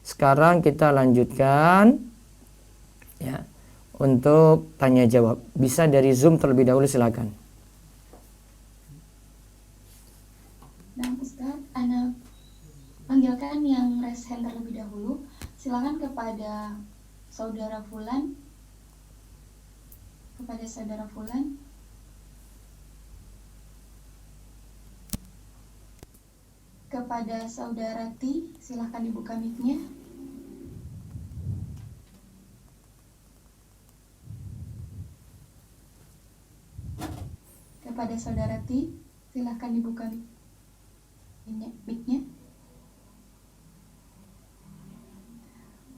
Sekarang kita lanjutkan ya untuk tanya jawab. Bisa dari Zoom terlebih dahulu, silakan. Nah, Ustaz, Ana panggilkan yang raise hand terlebih dahulu. Silakan kepada saudara Fulan. Kepada saudara Fulan. Kepada saudara T, silahkan dibuka mic-nya. Kepada saudara T, silahkan dibuka mic-nya.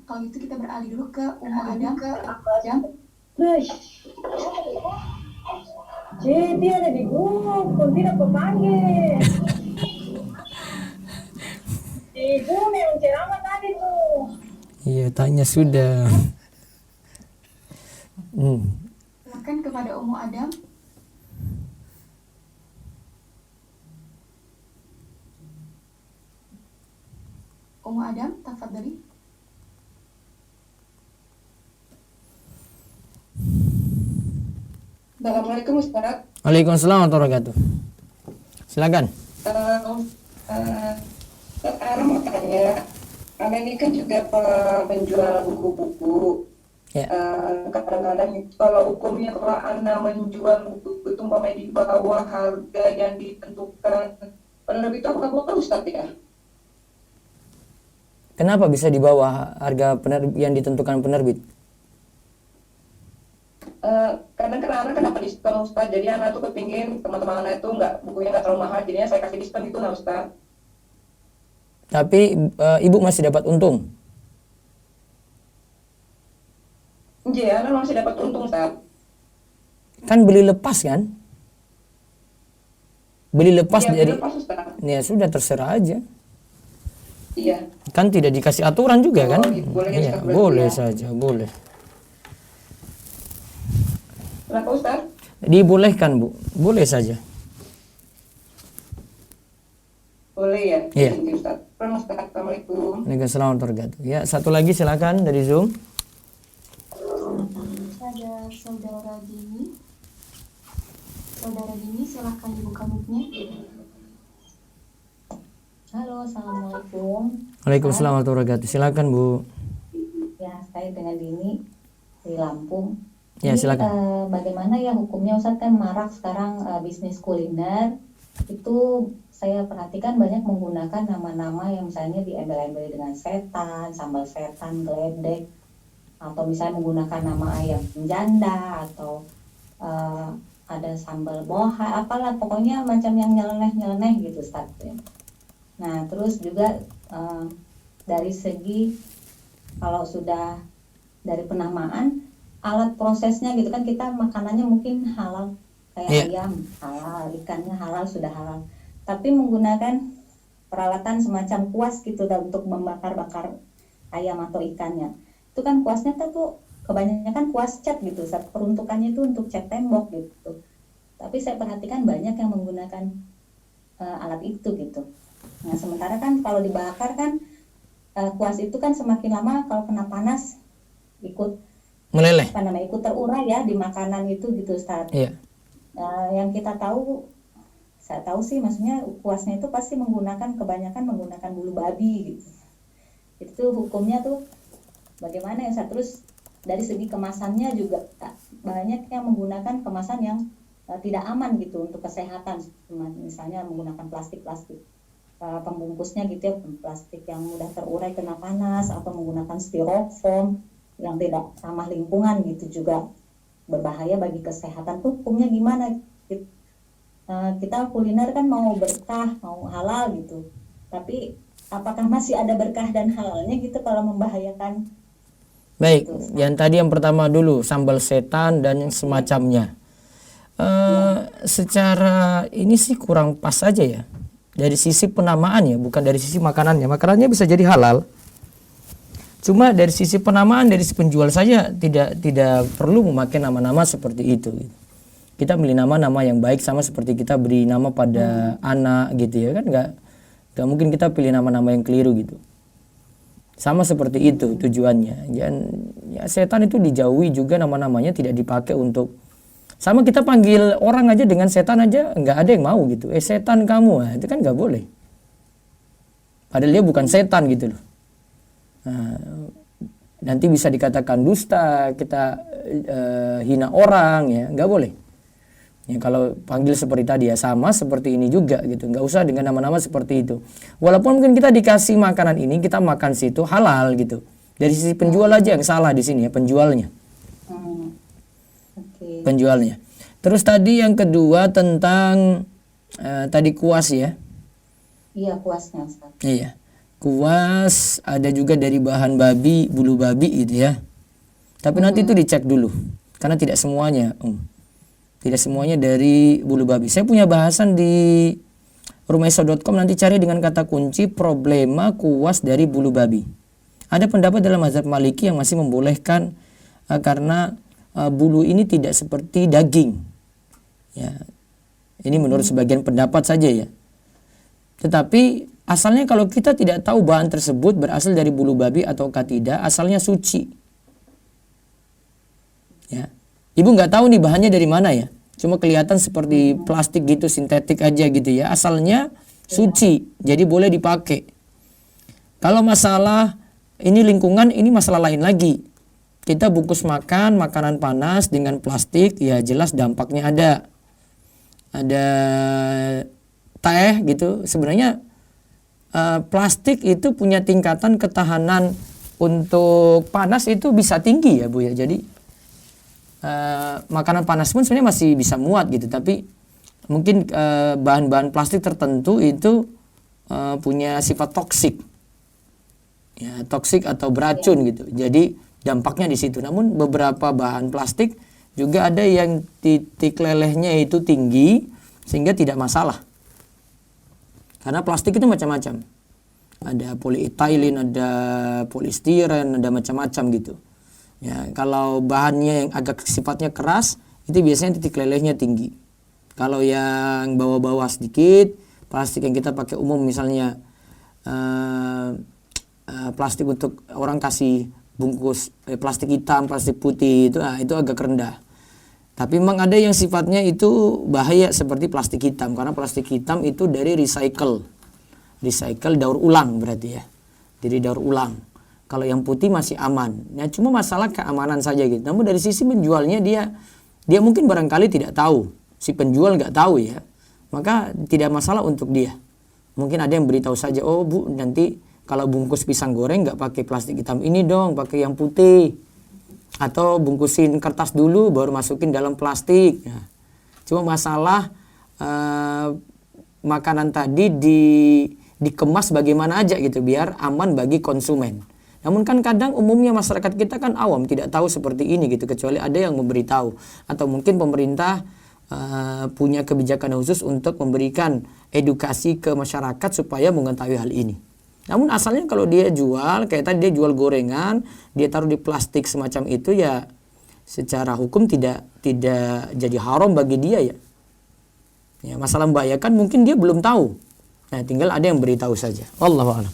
Kalau gitu kita beralih dulu ke Umu Adam. Jadi ada di grup, kok tidak kepanggil. Ibu yang ceramah tadi tuh. Iya, tanya sudah. Silakan kepada Umu Adam. Umu Adam, tafadhali. Assalamualaikum Ustaz. Waalaikumsalam warahmatullahi wabarakatuh. Silakan. Ana mau tanya, Ana ini kan juga penjual buku-buku. Ya. Kadang-kadang kalau hukumnya kalau Ana menjual buku itu umpamanya di bawah harga yang ditentukan penerbit itu apakah boleh Ustaz ya? Kenapa bisa di bawah harga yang ditentukan penerbit? Karena Ana kenapa diskon Ustaz, jadi Ana tuh kepingin teman-teman Ana itu bukunya nggak terlalu mahal, jadinya saya kasih diskon itu nah Ustaz. Tapi ibu masih dapat untung. Iya, Ana masih dapat untung Ustaz. Kan beli lepas kan? Beli lepas Iya, dari lepas Ustaz. ya sudah, terserah aja. Iya. Kan tidak dikasih aturan juga kan? Boleh, Iya, Ustaz, boleh ya. saja, boleh. Kenapa Ustaz? Dibolehkan, Bu. Boleh saja. Boleh ya? Iya. Ustaz. Assalamualaikum. Waalaikumsalam warahmatullahi wabarakatuh. Ya, satu lagi silakan dari Zoom. Ada saudara Dini. Saudara Dini, silahkan dibuka mic-nya. Halo, assalamualaikum. Waalaikumsalam warahmatullahi wabarakatuh. Silakan, Bu. Ya, saya dengan Dini di Lampung. Ya, Ini, silakan. bagaimana ya hukumnya Ustaz, kan marak sekarang bisnis kuliner itu saya perhatikan banyak menggunakan nama-nama yang misalnya diembel-embel dengan setan, sambal setan, geledek, atau misalnya menggunakan nama ayam janda atau ada sambal boha, apalah pokoknya macam yang nyeleneh-nyeleneh gitu Ustaz. Nah, terus juga dari segi kalau sudah dari penamaan alat prosesnya gitu kan, kita makanannya mungkin halal kayak ayam halal, ikannya halal, sudah halal, tapi menggunakan peralatan semacam kuas gitu untuk membakar-bakar ayam atau ikannya, itu kan kuasnya tuh kebanyakan kuas cat gitu, peruntukannya itu untuk cat tembok gitu, tapi saya perhatikan banyak yang menggunakan alat itu gitu. Nah, sementara kan kalau dibakar kan kuas itu kan semakin lama kalau kena panas ikut meleleh, ikut terurai ya di makanan itu gitu Ustaz. Iya. Yang kita tahu, saya tahu sih maksudnya kuasnya itu pasti kebanyakan menggunakan bulu babi gitu. Itu hukumnya tuh bagaimana ya Ustaz? Terus dari segi kemasannya juga banyak yang menggunakan kemasan yang tidak aman gitu untuk kesehatan, misalnya menggunakan plastik pembungkusnya gitu ya, plastik yang mudah terurai kena panas, atau menggunakan styrofoam yang tidak ramah lingkungan gitu, juga berbahaya bagi kesehatan. Tuh hukumnya gimana? Kita kuliner kan mau berkah, mau halal gitu, tapi apakah masih ada berkah dan halalnya gitu kalau membahayakan? Baik, yang tadi yang pertama dulu, sambal setan dan yang semacamnya. Secara ini sih kurang pas saja ya, dari sisi penamaan ya, bukan dari sisi makanannya. Makanannya bisa jadi halal, cuma dari sisi penamaan, dari si penjual saja tidak perlu memakai nama-nama seperti itu. Kita beli nama-nama yang baik, sama seperti kita beri nama pada anak gitu ya kan, nggak mungkin kita pilih nama-nama yang keliru gitu. Sama seperti itu tujuannya. Ya setan itu dijauhi juga, nama-namanya tidak dipakai untuk, sama kita panggil orang aja dengan setan aja nggak ada yang mau gitu. Setan kamu, nah, itu kan nggak boleh. Padahal dia bukan setan gitu loh. Nah, nanti bisa dikatakan dusta, kita hina orang, ya nggak boleh. Ya, kalau panggil seperti tadi ya sama seperti ini juga gitu, nggak usah dengan nama-nama seperti itu. Walaupun mungkin kita dikasih makanan ini, kita makan situ halal gitu. Dari sisi penjual aja yang salah di sini ya, penjualnya. Penjualnya. Terus tadi yang kedua tentang tadi kuas ya. Iya, kuasnya Ustaz. Iya. Kuas ada juga dari bahan babi, bulu babi gitu ya. Tapi nanti itu dicek dulu. Karena tidak semuanya, tidak semuanya dari bulu babi. Saya punya bahasan di rumaiso.com, nanti cari dengan kata kunci problema kuas dari bulu babi. Ada pendapat dalam mazhab Maliki yang masih membolehkan karena bulu ini tidak seperti daging. Ya. Ini menurut sebagian pendapat saja ya. Tetapi asalnya kalau kita tidak tahu bahan tersebut berasal dari bulu babi ataukah tidak, asalnya suci. Ya. Ibu nggak tahu nih bahannya dari mana ya. Cuma kelihatan seperti plastik gitu, sintetik aja gitu ya. Asalnya suci, jadi boleh dipakai. Kalau masalah ini lingkungan, ini masalah lain lagi. Kita bungkus makanan panas dengan plastik, ya jelas dampaknya ada. Ada teh gitu. Sebenarnya plastik itu punya tingkatan ketahanan untuk panas itu bisa tinggi ya Bu ya. Jadi makanan panas pun sebenarnya masih bisa muat gitu, tapi mungkin bahan-bahan plastik tertentu itu punya sifat toksik, ya toksik atau beracun gitu. Jadi dampaknya di situ. Namun beberapa bahan plastik juga ada yang titik lelehnya itu tinggi sehingga tidak masalah. Karena plastik itu macam-macam. Ada polyethylene, ada polistiren, ada macam-macam gitu. Ya, kalau bahannya yang agak sifatnya keras, itu biasanya titik lelehnya tinggi. Kalau yang bawah-bawah sedikit, plastik yang kita pakai umum misalnya plastik untuk orang kasih bungkus plastik hitam, plastik putih itu agak rendah. Tapi memang ada yang sifatnya itu bahaya seperti plastik hitam, karena plastik hitam itu dari recycle daur ulang berarti ya. Jadi daur ulang. Kalau yang putih masih aman. Nah, cuma masalah keamanan saja gitu. Namun dari sisi penjualnya dia mungkin barangkali tidak tahu. Si penjual nggak tahu ya. Maka tidak masalah untuk dia. Mungkin ada yang beritahu saja, oh Bu, nanti kalau bungkus pisang goreng nggak pakai plastik hitam ini dong, pakai yang putih. Atau bungkusin kertas dulu baru masukin dalam plastik. Nah, cuma masalah makanan tadi dikemas bagaimana aja gitu biar aman bagi konsumen. Namun kan kadang umumnya masyarakat kita kan awam, tidak tahu seperti ini gitu, kecuali ada yang memberitahu. Atau mungkin pemerintah punya kebijakan khusus untuk memberikan edukasi ke masyarakat supaya mengetahui hal ini. Namun asalnya kalau dia jual, kayak tadi dia jual gorengan, dia taruh di plastik semacam itu ya secara hukum tidak jadi haram bagi dia ya. Ya, masalah membahayakan mungkin dia belum tahu. Nah, tinggal ada yang beritahu saja. Wallahu a'lam.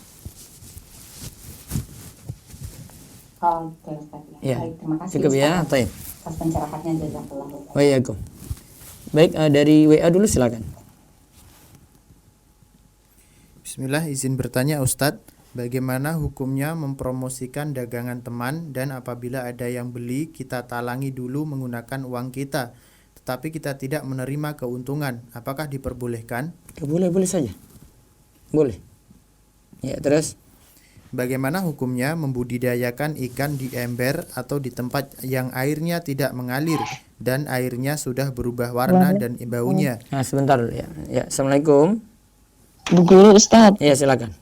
Oke, Ustaz. Ya. Baik, terima kasih. Cukup ya, Ustaz, Taib. atas pencerahannya, jazakallah. Waalaikumsalam. Baik, dari WA dulu silakan. Bismillah, izin bertanya Ustadz, bagaimana hukumnya mempromosikan dagangan teman dan apabila ada yang beli kita talangi dulu menggunakan uang kita, tetapi kita tidak menerima keuntungan, apakah diperbolehkan? Ya, boleh saja. Boleh. Ya, terus? Bagaimana hukumnya membudidayakan ikan di ember atau di tempat yang airnya tidak mengalir dan airnya sudah berubah warna dan baunya? Nah, sebentar dulu ya. Ya, Assalamualaikum. Bu Guru, Ustadz. Ya, silakan.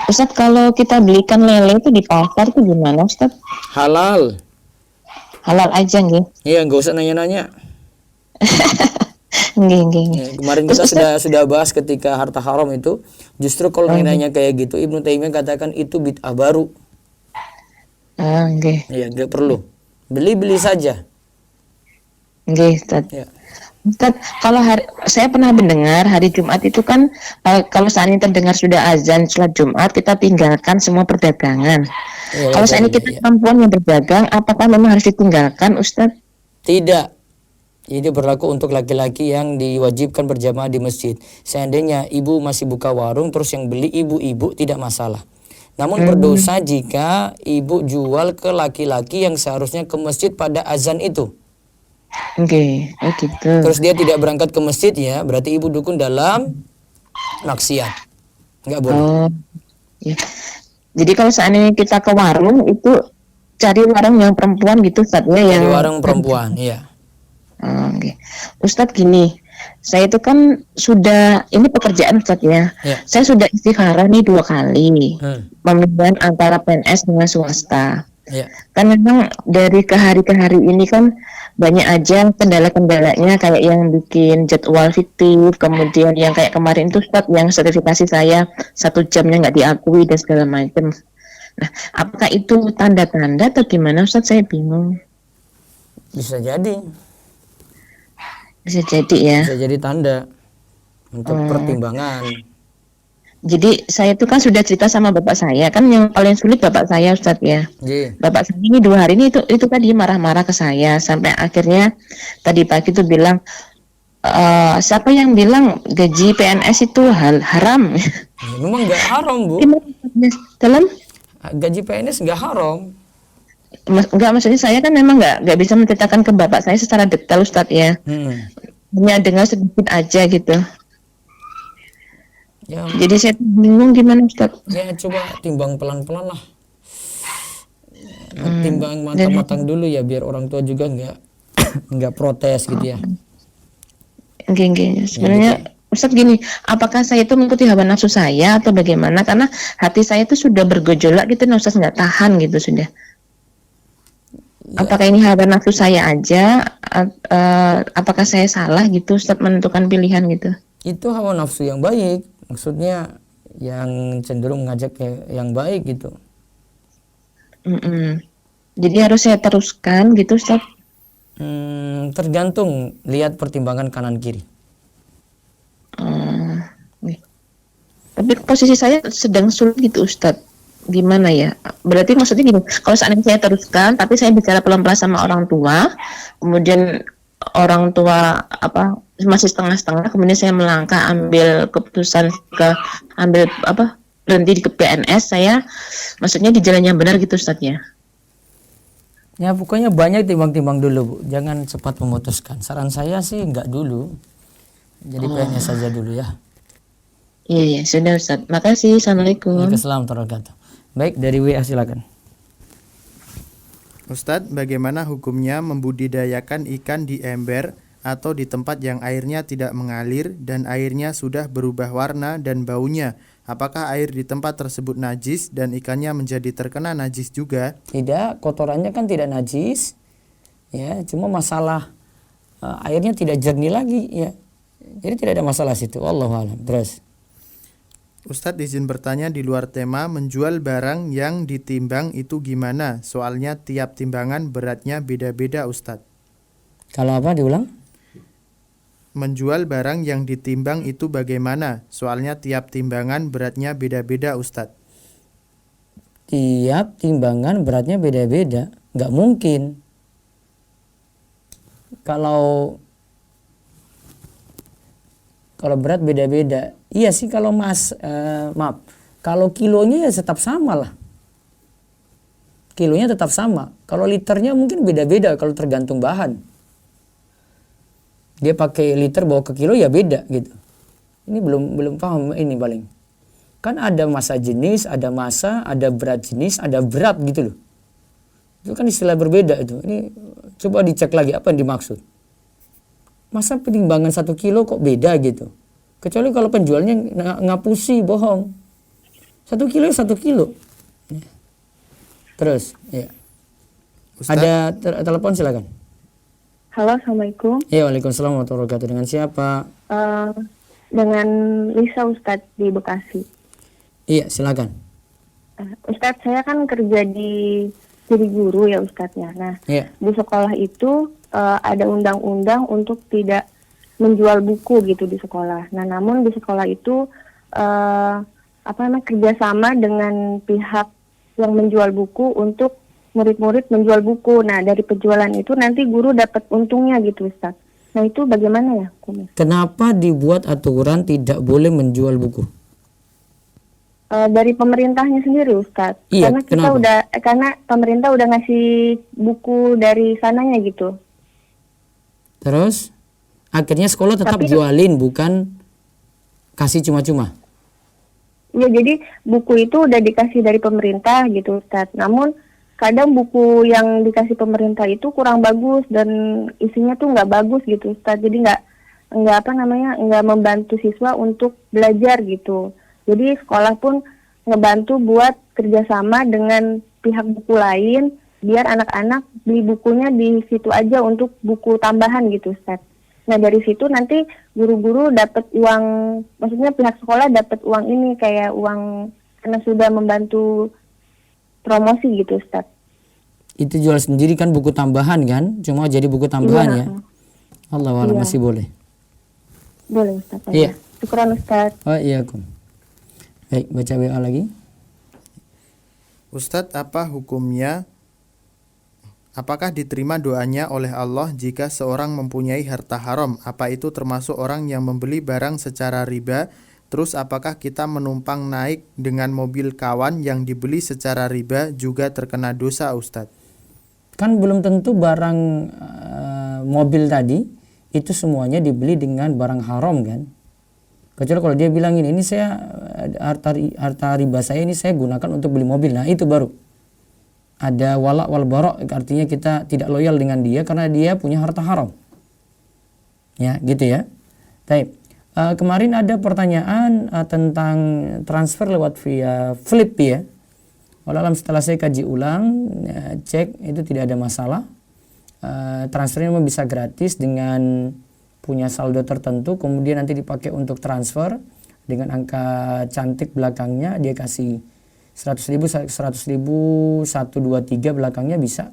Ustadz, kalau kita belikan lele itu di pasar itu gimana, Ustadz? Halal. Halal aja nggih? Iya, nggak usah nanya-nanya. Nggih. Ya, kemarin kita sudah bahas ketika harta haram itu, justru kalau nanya kayak gitu, Ibnu Taimiyah katakan itu bid'ah baru. Nggih. Iya, nggak perlu. Beli saja. Nggih, Ustadz. Ya. Ustaz, kalau saya pernah mendengar hari Jumat itu kan kalau saat ini terdengar sudah azan sholat Jumat, kita tinggalkan semua perdagangan. Ya, Kalau saat ini wajarnya, kita ya. perempuan yang berdagang, apakah memang harus ditinggalkan, Ustaz? Tidak. Ini berlaku untuk laki-laki yang diwajibkan berjamaah di masjid. Seandainya ibu masih buka warung, terus yang beli ibu-ibu, tidak masalah. Namun berdosa jika ibu jual ke laki-laki yang seharusnya ke masjid pada azan itu. Oke, oh gitu. Terus dia tidak berangkat ke masjid, ya berarti ibu dukun dalam maksiat. Nggak boleh. Oh, ya. Jadi kalau seandainya kita ke warung itu cari warung yang perempuan gitu, Ustaz, ya, Di yang warung perempuan, iya. Oh, oke. Ustadz gini, saya itu kan sudah, ini pekerjaan Ustadz ya. Ya. Saya sudah istikharah nih 2 kali, pemilihan antara PNS dengan swasta. Ya. Kan memang dari ke hari ini kan banyak aja kendala-kendalanya, kayak yang bikin jadwal fiktif, kemudian yang kayak kemarin itu Ustadz yang sertifikasi saya 1 jamnya nggak diakui dan segala macam. Nah, apakah itu tanda-tanda atau gimana Ustadz? Saya bingung. Bisa jadi. Bisa jadi ya. Bisa jadi tanda untuk pertimbangan. Jadi saya itu kan sudah cerita sama bapak saya, kan yang paling sulit bapak saya, Ustadz ya. Iya. Bapak saya ini 2 hari ini itu tadi marah-marah ke saya sampai akhirnya tadi pagi tuh bilang, siapa yang bilang gaji PNS itu haram? Ya, memang nggak haram, Bu. Dalam Gaji PNS nggak haram. enggak, maksudnya saya kan memang nggak bisa menceritakan ke bapak saya secara detail, Ustadz ya. Hanya dengar sedikit aja gitu. Ya, Jadi saya bingung gimana, Ustadz. ya coba timbang pelan-pelan lah. Timbang matang-matang dulu ya, biar orang tua juga nggak protes gitu ya. Oke. Sebenarnya Ustadz gini, apakah saya itu mengikuti hawa nafsu saya atau bagaimana? Karena hati saya itu sudah bergejolak gitu, nah Ustadz nggak tahan gitu sudah. Apakah ini hawa nafsu saya aja? Apakah saya salah gitu Ustadz menentukan pilihan gitu? Itu hawa nafsu yang baik, maksudnya yang cenderung mengajak ke yang baik gitu. Jadi harus saya teruskan gitu Ustadz? Tergantung, lihat pertimbangan kanan kiri. Tapi posisi saya sedang sulit gitu Ustadz. Gimana ya? Berarti maksudnya gini, kalau seandainya saya teruskan, tapi saya bicara pelan-pelan sama orang tua, kemudian orang tua masih setengah-setengah, kemudian saya melangkah ambil keputusan berhenti ke PNS, saya maksudnya di jalan yang benar gitu Ustadz ya. Ya pokoknya banyak timbang-timbang dulu, Bu. Jangan cepat memutuskan. Saran saya sih nggak dulu. Jadi PNS saja dulu ya. Iya, sudah Ustadz. Makasih. Assalamualaikum. Waalaikumsalam warahmatullahi wabarakatuh. Baik, dari WA silakan. Ustadz, bagaimana hukumnya membudidayakan ikan di ember atau di tempat yang airnya tidak mengalir dan airnya sudah berubah warna dan baunya? Apakah air di tempat tersebut najis dan ikannya menjadi terkena najis juga? Tidak, kotorannya kan tidak najis. Ya, cuma masalah airnya tidak jernih lagi ya. Jadi tidak ada masalah situ. Wallahu a'lam. Terus. Ustadz izin bertanya di luar tema, menjual barang yang ditimbang itu gimana? Soalnya tiap timbangan beratnya beda-beda Ustadz. Kalau apa diulang? Menjual barang yang ditimbang itu bagaimana? Soalnya tiap timbangan beratnya beda-beda Ustadz. Tiap timbangan beratnya beda-beda. Nggak mungkin. Kalau berat beda-beda. Iya sih kalau maaf. Kalau kilonya ya tetap sama lah. Kilonya tetap sama. Kalau liternya mungkin beda-beda kalau tergantung bahan. Dia pakai liter bawa ke kilo ya beda gitu. Ini belum paham ini paling. Kan ada massa jenis, ada massa, ada berat jenis, ada berat gitu loh. Itu kan istilah berbeda itu. Ini coba dicek lagi apa yang dimaksud. Masa penimbangan 1 kilo kok beda gitu. Kecuali kalau penjualnya ngapusi, bohong. 1 kilo ya 1 kilo. Terus, ya. Ustadz, Ada telepon silakan. Halo, Assalamualaikum. Ya, waalaikumsalam warahmatullahi wabarakatuh. Dengan siapa? Dengan Lisa Ustadz di Bekasi. Iya, silakan. Ustadz, saya kan kerja jadi guru ya Ustadz ya. Nah, Iya. di sekolah itu ada undang-undang untuk tidak menjual buku gitu di sekolah. Nah, namun di sekolah itu kerjasama dengan pihak yang menjual buku untuk murid-murid menjual buku. Nah, dari penjualan itu nanti guru dapat untungnya gitu, Ustaz. Nah, itu bagaimana ya hukumnya? Kenapa dibuat aturan tidak boleh menjual buku? Dari pemerintahnya sendiri, Ustaz. Iya, Karena kenapa? karena pemerintah udah ngasih buku dari sananya gitu. Terus akhirnya sekolah tetap Tapi- jualin, bukan kasih cuma-cuma. Ya, jadi buku itu udah dikasih dari pemerintah gitu, Ustaz. Namun kadang buku yang dikasih pemerintah itu kurang bagus dan isinya tuh nggak bagus gitu, Ustaz. Jadi nggak membantu siswa untuk belajar gitu. Jadi sekolah pun ngebantu buat kerjasama dengan pihak buku lain biar anak-anak beli bukunya di situ aja untuk buku tambahan gitu, Ustaz. Nah, dari situ nanti guru-guru dapat uang, maksudnya pihak sekolah dapat uang ini kayak uang karena sudah membantu promosi gitu, Ustaz. Itu jual sendiri kan buku tambahan kan? Cuma jadi buku tambahan ya. Allah Iya. masih boleh. Boleh, Ustaz. Iya. Syukran, Ustaz. Oh iya, Kum. Baik, baca WA lagi. Ustadz, apa hukumnya? Apakah diterima doanya oleh Allah jika seorang mempunyai harta haram? Apa itu termasuk orang yang membeli barang secara riba? Terus apakah kita menumpang naik dengan mobil kawan yang dibeli secara riba juga terkena dosa, Ustadz? Kan belum tentu barang mobil tadi itu semuanya dibeli dengan barang haram kan? Kecuali kalau dia bilang ini saya harta riba saya ini saya gunakan untuk beli mobil. Nah, itu baru ada wala wal barok, artinya kita tidak loyal dengan dia karena dia punya harta haram. Ya, gitu ya. Baik. Kemarin ada pertanyaan tentang transfer lewat via Flip ya. Walau setelah saya kaji ulang, cek itu tidak ada masalah. Transfernya memang bisa gratis dengan punya saldo tertentu, kemudian nanti dipakai untuk transfer dengan angka cantik belakangnya, dia kasih 100.000, 123 belakangnya bisa.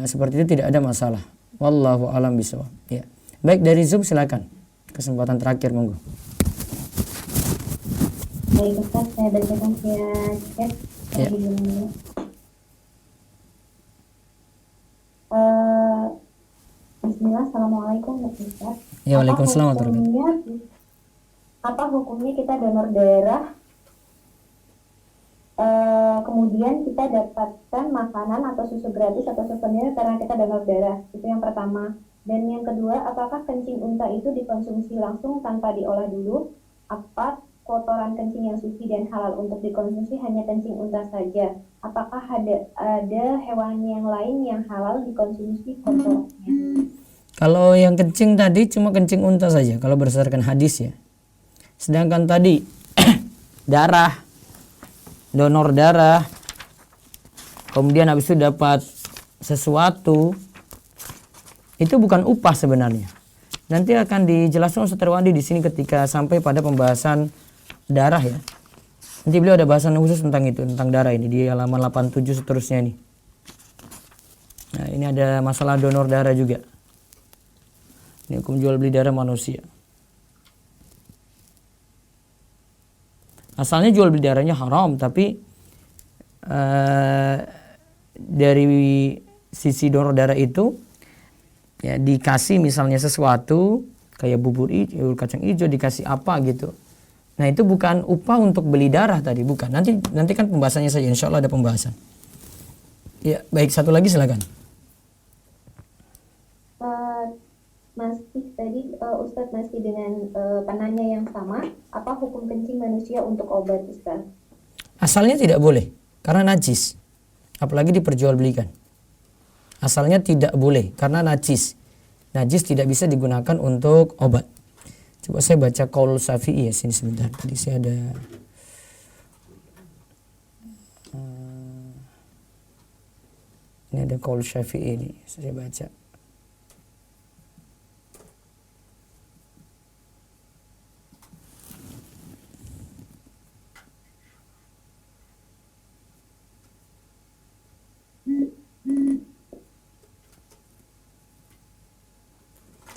Seperti itu tidak ada masalah. Wallahu a'lam bishawab. Ya. Baik, dari Zoom silakan. Kesempatan terakhir monggo. Baik, Ustaz, saya bacakan via chat. Ya. Bismillah, Assalamualaikum Ustaz. Ya, waalaikumsalam warahmatullahi wabarakatuh. Apa hukumnya kita donor darah, kemudian kita dapatkan makanan atau susu gratis atau souvenir karena kita donor darah? Itu yang pertama. Dan yang kedua, apakah kencing unta itu dikonsumsi langsung tanpa diolah dulu? Apa kotoran kencing yang suci dan halal untuk dikonsumsi hanya kencing unta saja? Apakah ada hewan yang lain yang halal dikonsumsi kotorannya? Kalau yang kencing tadi cuma kencing unta saja kalau berdasarkan hadis ya. Sedangkan tadi darah, donor darah, kemudian habis itu dapat sesuatu, itu bukan upah sebenarnya. Nanti akan dijelaskan Ustaz Irwandi di sini ketika sampai pada pembahasan darah ya. Nanti beliau ada bahasan khusus tentang itu, tentang darah ini di halaman 87 seterusnya ini. Nah, ini ada masalah donor darah juga. Ini hukum jual beli darah manusia. Asalnya jual beli darahnya haram, tapi dari sisi donor darah itu ya dikasih misalnya sesuatu kayak bubur hijau, kacang hijau, dikasih apa gitu. Nah, itu bukan upah untuk beli darah tadi, bukan. Nanti kan pembahasannya saja, insya Allah ada pembahasan. Ya, baik, satu lagi silakan. Masih tadi Ustadz masih dengan penanya yang sama, apa hukum kencing manusia untuk obat, Ustadz? Asalnya tidak boleh karena najis, apalagi diperjualbelikan. Asalnya tidak boleh karena najis. Najis tidak bisa digunakan untuk obat. Coba saya baca qaul Syafi'i ya, sini sebentar. Tadi saya ada ini ada qaul Syafi'i ini, saya baca.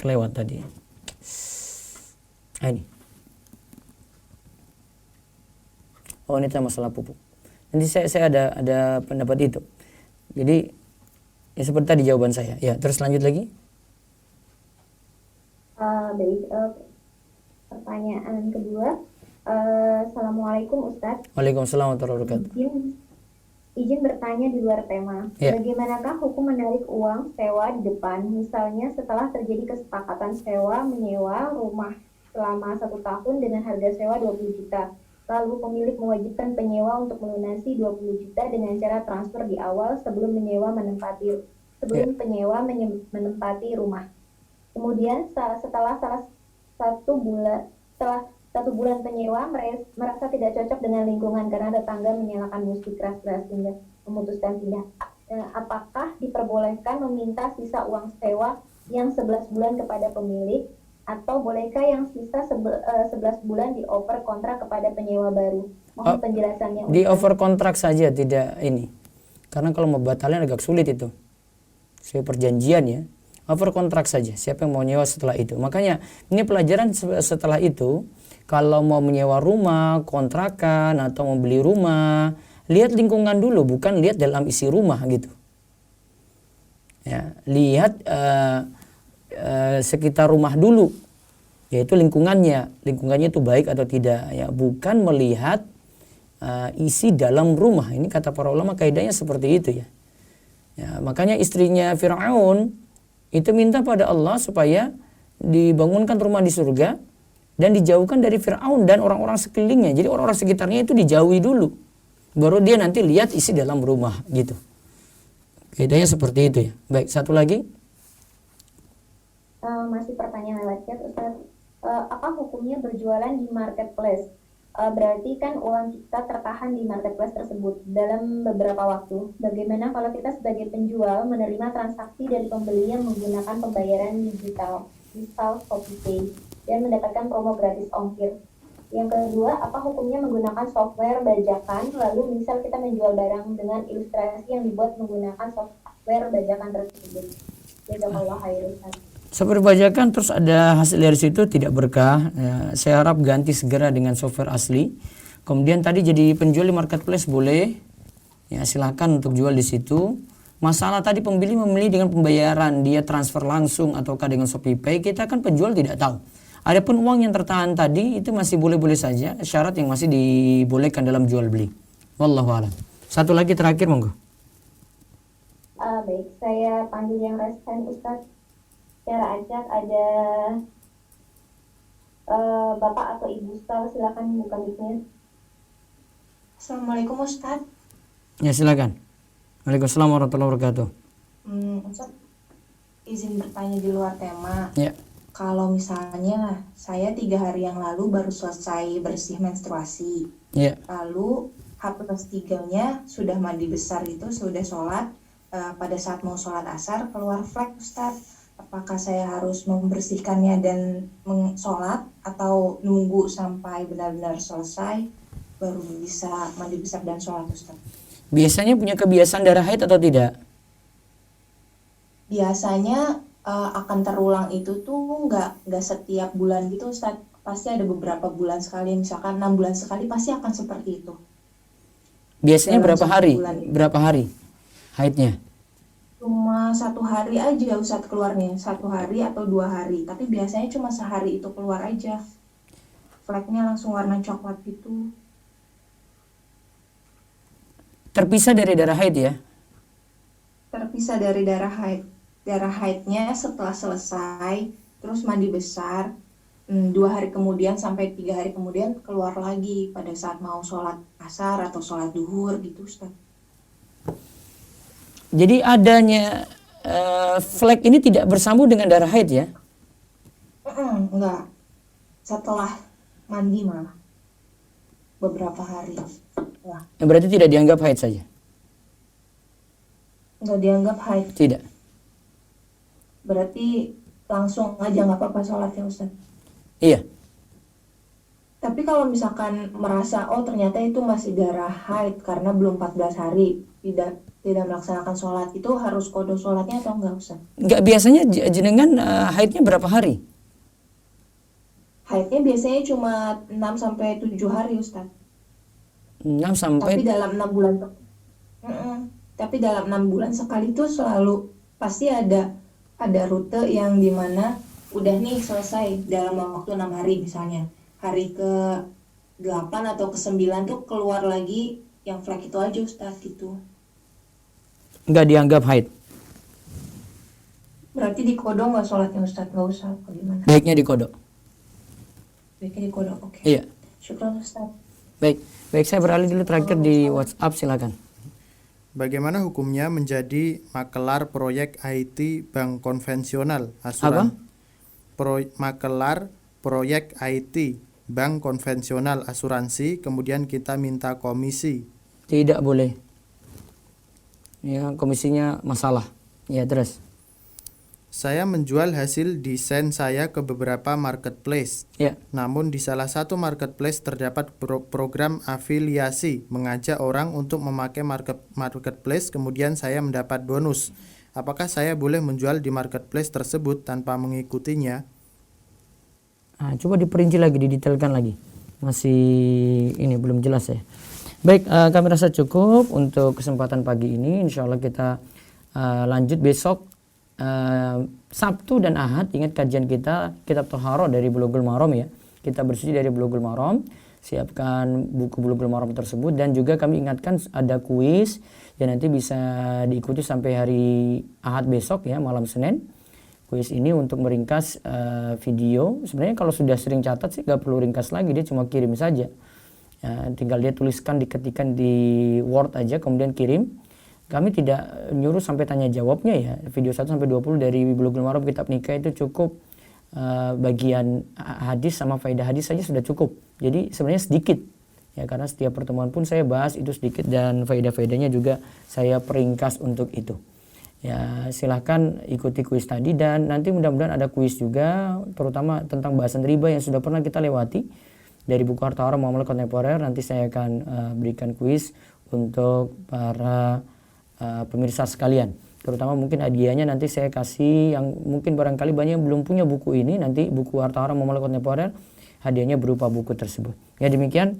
Kelewat tadi. Nah, ini. Oh, ini tentang masalah pupuk. Nanti saya ada pendapat itu. Jadi ya seperti tadi jawaban saya. Ya, terus lanjut lagi. Baik, pertanyaan kedua. Assalamualaikum Ustadz. Waalaikumsalam warahmatullahi wabarakatuh. Izin bertanya di luar tema. Ya. Bagaimanakah hukum menarik uang sewa di depan? Misalnya setelah terjadi kesepakatan sewa menyewa rumah selama 1 tahun dengan harga sewa 20 juta. Lalu pemilik mewajibkan penyewa untuk melunasi 20 juta dengan cara transfer di awal sebelum penyewa menempati rumah. Kemudian setelah satu bulan penyewa merasa tidak cocok dengan lingkungan karena tetangga menyalakan musik keras-keras sehingga memutuskan pindah. Apakah diperbolehkan meminta sisa uang sewa yang 11 bulan kepada pemilik, atau bolehkah yang sisa 11 bulan di-over kontrak kepada penyewa baru? Mohon penjelasannya. Di over kontrak saja, tidak ini. Karena kalau mau batalnya agak sulit itu. Sesuai perjanjian ya. Over kontrak saja, siapa yang mau nyewa setelah itu. Makanya ini pelajaran setelah itu, kalau mau menyewa rumah, kontrakan atau mau beli rumah, lihat lingkungan dulu, bukan lihat dalam isi rumah gitu. Ya, lihat sekitar rumah dulu, yaitu lingkungannya itu baik atau tidak ya, bukan melihat isi dalam rumah. Ini kata para ulama kaidahnya seperti itu ya. Ya, makanya istrinya Fir'aun itu minta pada Allah supaya dibangunkan rumah di surga dan dijauhkan dari Fir'aun dan orang-orang sekelilingnya. Jadi orang-orang sekitarnya itu dijauhi dulu, baru dia nanti lihat isi dalam rumah gitu. Kaidahnya seperti itu ya. Baik, satu lagi. Masih pertanyaan lewat chat, Ustaz. Apa hukumnya berjualan di marketplace? Berarti kan uang kita tertahan di marketplace tersebut dalam beberapa waktu. Bagaimana kalau kita sebagai penjual menerima transaksi dari pembeli yang menggunakan pembayaran digital, misal ShopeePay, dan mendapatkan promo gratis ongkir? Yang kedua, apa hukumnya menggunakan software bajakan, lalu misal kita menjual barang dengan ilustrasi yang dibuat menggunakan software bajakan tersebut? Jazakallah khairan. Software bajakan terus ada hasil dari situ tidak berkah ya, saya harap ganti segera dengan software asli. Kemudian tadi jadi penjual di marketplace boleh ya, silakan untuk jual di situ. Masalah tadi pembeli memilih dengan pembayaran, dia transfer langsung ataukah dengan ShopeePay, kita kan penjual tidak tahu. Adapun uang yang tertahan tadi itu masih boleh-boleh saja, syarat yang masih dibolehkan dalam jual beli. Wallahu a'lam. Satu lagi terakhir monggo. Baik, saya panggil yang respen Ustadz. Secara acak ada Bapak atau Ibu Ustaz, silakan buka mic-nya. Assalamualaikum Ustadz. Ya silakan. Waalaikumsalam warahmatullahi wabarakatuh. Ustadz, izin bertanya di luar tema. Ya. Kalau misalnya saya 3 hari yang lalu baru selesai bersih menstruasi, Ya. lalu H+3-nya sudah mandi besar itu, sudah sholat, pada saat mau sholat asar keluar flek Ustadz. Apakah saya harus membersihkannya dan sholat atau nunggu sampai benar-benar selesai baru bisa mandi besar dan sholat Ustaz? Biasanya punya kebiasaan darah haid atau tidak? Biasanya akan terulang itu tuh nggak setiap bulan gitu Ustaz. Pasti ada beberapa bulan sekali, misalkan 6 bulan sekali pasti akan seperti itu. Biasanya Dalam berapa hari? bulan itu. Berapa hari haidnya? Cuma 1 hari aja Ustadz keluarnya, 1 hari atau 2 hari. Tapi biasanya cuma sehari itu keluar aja. Fleknya langsung warna coklat gitu. Terpisah dari darah haid ya? Terpisah dari darah haid. Darah haidnya setelah selesai, terus mandi besar, 2 hari kemudian sampai 3 hari kemudian keluar lagi pada saat mau sholat asar atau sholat duhur gitu Ustadz. Jadi adanya flek ini tidak bersambung dengan darah haid ya? Enggak. Setelah mandi malah. Beberapa hari. Wah, Berarti tidak dianggap haid saja? enggak dianggap haid. Tidak. Berarti langsung aja nggak apa-apa sholatnya Ustaz. Iya. Tapi kalau misalkan merasa oh ternyata itu masih darah haid karena belum 14 hari tidak melaksanakan sholat, itu harus qada sholatnya atau enggak Ustaz? Enggak, biasanya jenengan haidnya berapa hari? Haidnya biasanya cuma 6 sampai 7 hari Ustaz. 6 Tapi sampai dalam 6 bulan Mm-mm. Tapi dalam 6 bulan sekali itu selalu pasti ada rute yang dimana udah nih selesai dalam waktu 6 hari misalnya. Hari ke 8 atau ke 9 tuh keluar lagi yang flek itu aja Ustaz gitu. nggak dianggap haid. Berarti dikodok nggak sholatnya Ustaz? Nggak usah apa gimana? Baiknya dikodok. Baiknya dikodok, oke. Iya. Syukran Ustaz. Baik. Baik, saya beralih dulu terakhir di WhatsApp, silakan. Bagaimana hukumnya menjadi makelar proyek IT bank konvensional asuransi? Makelar proyek IT bank konvensional asuransi, kemudian kita minta komisi. Tidak boleh. Ya, komisinya masalah. Ya, terus. Saya menjual hasil desain saya ke beberapa marketplace. Ya. Namun di salah satu marketplace terdapat program afiliasi mengajak orang untuk memakai marketplace, kemudian saya mendapat bonus. Apakah saya boleh menjual di marketplace tersebut tanpa mengikutinya? Nah, coba diperinci lagi, didetailkan lagi. Masih ini belum jelas ya. Baik, kami rasa cukup untuk kesempatan pagi ini. Insya Allah kita lanjut besok Sabtu dan Ahad. Ingat kajian kita kitab Thaharah dari Bulughul Maram ya. Kita bersuci dari Bulughul Maram. Siapkan buku Bulughul Maram tersebut, dan juga kami ingatkan ada kuis yang nanti bisa diikuti sampai hari Ahad besok ya, malam Senin. Kuis ini untuk meringkas video. Sebenarnya kalau sudah sering catat sih gak perlu ringkas lagi, dia cuma kirim saja. Tinggal dia tuliskan, diketikkan di Word aja, kemudian kirim. Kami tidak nyuruh sampai tanya jawabnya ya. Video 1 sampai 20 dari Bulughul Maram kitab nikah itu cukup, bagian hadis sama faedah hadis saja sudah cukup. Jadi sebenarnya sedikit ya, karena setiap pertemuan pun saya bahas itu sedikit, dan faedah-faedahnya juga saya peringkas untuk itu. Ya, silahkan ikuti kuis tadi, dan nanti mudah-mudahan ada kuis juga terutama tentang bahasan riba yang sudah pernah kita lewati dari buku Harta Haram Muamalah Kontemporer. Nanti saya akan berikan kuis untuk para pemirsa sekalian, terutama mungkin hadiahnya nanti saya kasih yang mungkin barangkali banyak yang belum punya buku ini. Nanti buku Harta Haram Muamalah Kontemporer hadiahnya berupa buku tersebut. Ya, demikian,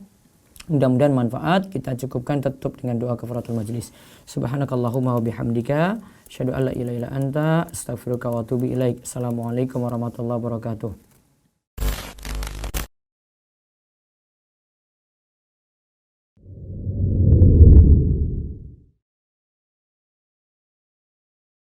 mudah-mudahan manfaat. Kita cukupkan, tutup dengan doa kafaratul majlis. Subhanakallahumma wa bihamdika asyhadu an la ilaha illa anta astaghfiruka wa atubu ilaik. Assalamualaikum warahmatullahi wabarakatuh.